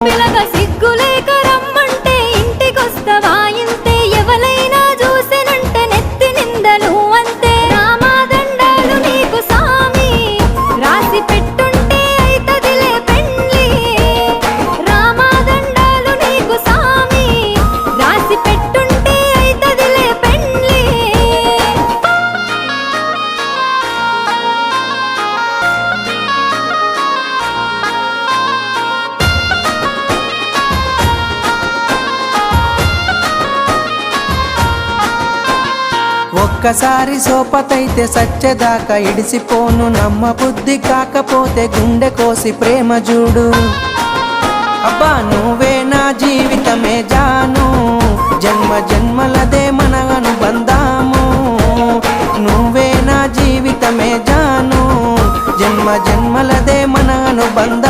పిలగ సిగ్గులేక రమ్మంటే ఇంటికొస్తవా ఇంతే ఎవలైనా చూసినంటే నెత్తి నిందలు అంతే రామాదండాలు నీకు సామి రాసి పెట్టుంటే అయితదిలే పెండ్లి రామాదండాలు నీకు సామి రాసి పెట్టుంటే అయితదిలే పెండ్లి ఒక్కసారి సోపతైతే సచ్చేదాకా ఇడిసిపోను నమ్మ బుద్ధి కాకపోతే గుండె కోసి ప్రేమ చూడు అబ్బా నువ్వే నా జీవితమే జాను జన్మ జన్మలదే మన అనుబంధాము నువ్వే నా జీవితమే జాను జన్మ జన్మలదే మన అనుబంధం